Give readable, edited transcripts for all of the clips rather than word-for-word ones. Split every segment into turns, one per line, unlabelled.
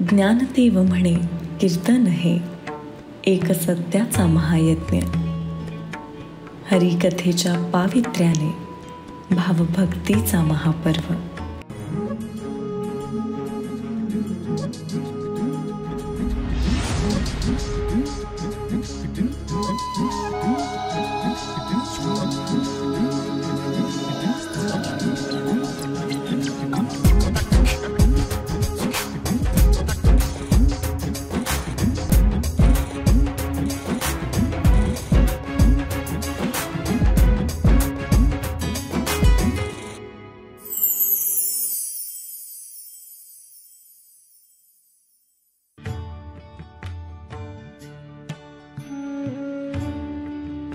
ज्ञानदेव म्हणे कीर्तन हे एक सत्याचा महायज्ञ. हरिकथेच्या पावित्र्याने भावभक्तीचा महापर्व.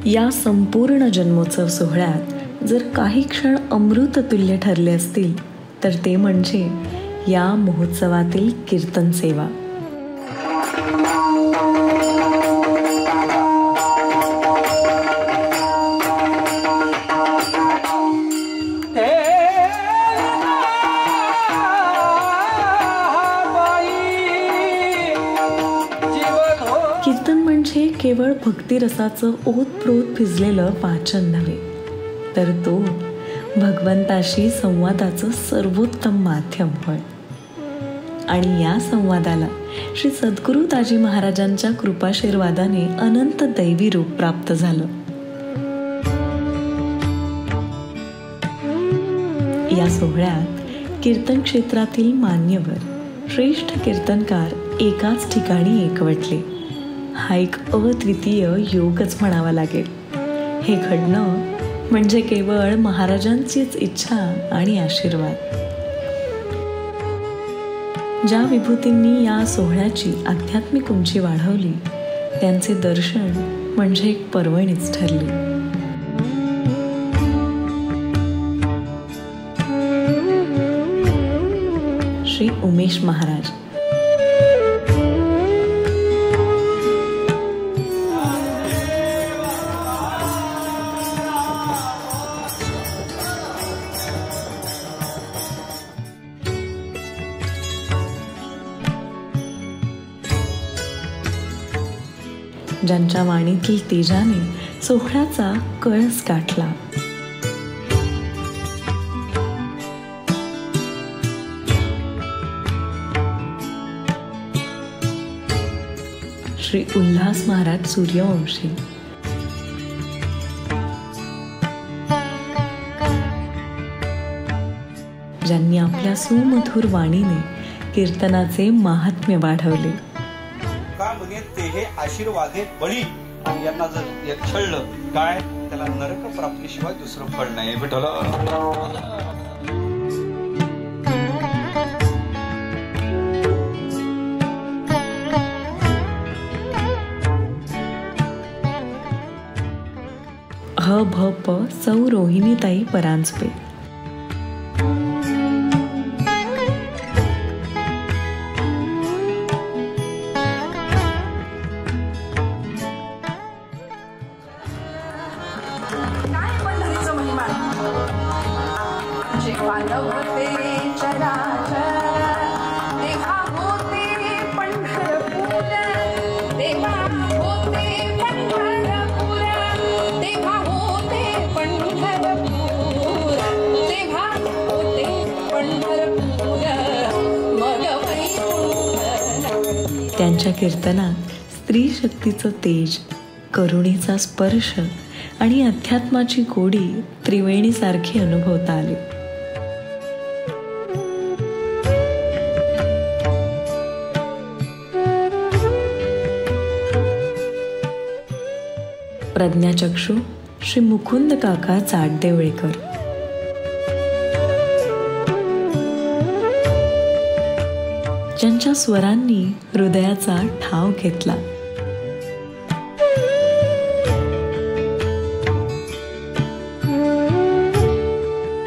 या संपूर्ण जन्मोत्सव सोहळ्यात जर काही क्षण अमृततुल्य ठरले असतील तर ते म्हणजे या महोत्सवातील कीर्तन सेवा. कीर्तन म्हणजे केवळ भक्तिरसाचं ओतप्रोत भिजलेलं वाचन नव्हे, तर तो भगवंताशी संवादाचं सर्वोत्तम माध्यम होय. आणि या संवादाला श्री सद्गुरु ताजी महाराजांच्या कृपाशीर्वादाने अनंत दैवी रूप प्राप्त झालं. या सोहळ्यात कीर्तन क्षेत्रातील मान्यवर श्रेष्ठ कीर्तनकार एकाच ठिकाणी एकवटले. हा एक अद्वितीय योगच म्हणावा लागेल. हे घडणं म्हणजे केवळ महाराजांचीच इच्छा आणि आशीर्वाद. ज्या विभूतींनी या सोहळ्याची आध्यात्मिक उंची वाढवली त्यांचे दर्शन म्हणजे एक पर्वणीच ठरली. श्री उमेश महाराज. ज्यांच्या वाणीतील तेजाने सोहळ्याचा कळस गाठला. श्री उल्हास महाराज सूर्यवंशी. ज्यांनी आपल्या सुमधुर वाणीने कीर्तनाचे महात्म्य वाढवले.
का म्हणे ते हे आशीर्वादे बळी, आणि यांना जर छळलं काय त्याला नरक प्राप्तीशिवाय दुसरं फळ नाही. विठ्ठल.
ह भ प सौ रोहिणीताई परांजपे. त्यांच्या कीर्तनात स्त्री शक्तीचं तेज, करुणेचा स्पर्श आणि अध्यात्माची गोडी त्रिवेणीसारखी अनुभवता आली. प्रज्ञाचक्षू श्री मुकुंद काका जाटदेवळेकर. ज्यांच्या स्वरांनी हृदयाचा ठाव घेतला.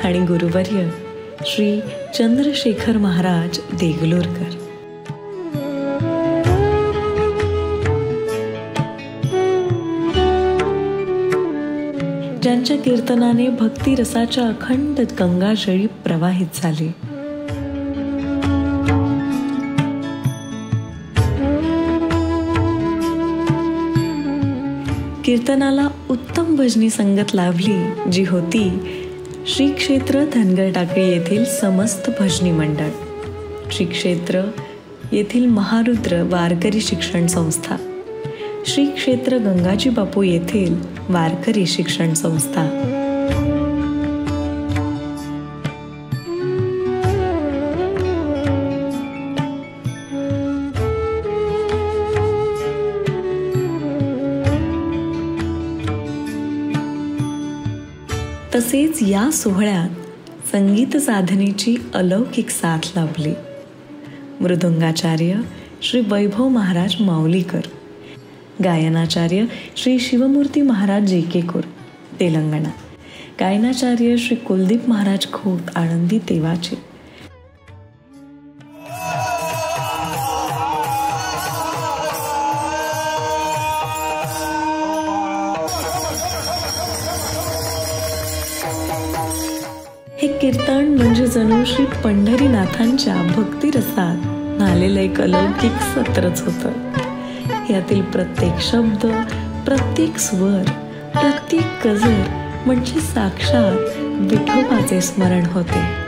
आणि गुरुवर्य श्री चंद्रशेखर महाराज देगलूरकर. ज्यांच्या कीर्तनाने भक्तिरसाच्या अखंड गंगाजळी प्रवाहित झाली. कीर्तनाला उत्तम भजनी संगत लाभली, जी होती श्री क्षेत्र धनगर टाकळी येथील समस्त भजनी मंडळ, श्री क्षेत्र येथील महारुद्र वारकरी शिक्षण संस्था, श्री क्षेत्र गंगाजी बापू येथील वारकरी शिक्षण संस्था. तसेच या सोहळ्यात संगीत साधनेची अलौकिक साथ लाभली. मृदुंगाचार्य श्री वैभव महाराज माऊलीकर, गायनाचार्य श्री शिवमूर्ती महाराज जेकेकर तेलंगणा, गायनाचार्य श्री कुलदीप महाराज खोत आळंदी तेवाचे. हे कीर्तन म्हणजे जणू श्री पंढरीनाथांच्या भक्तिरसात न्हालेलं एक अलौकिक सत्रच होतं. यातील प्रत्येक शब्द, प्रत्येक स्वर, प्रत्येक गजर म्हणजे साक्षात विठोबाचे स्मरण होते.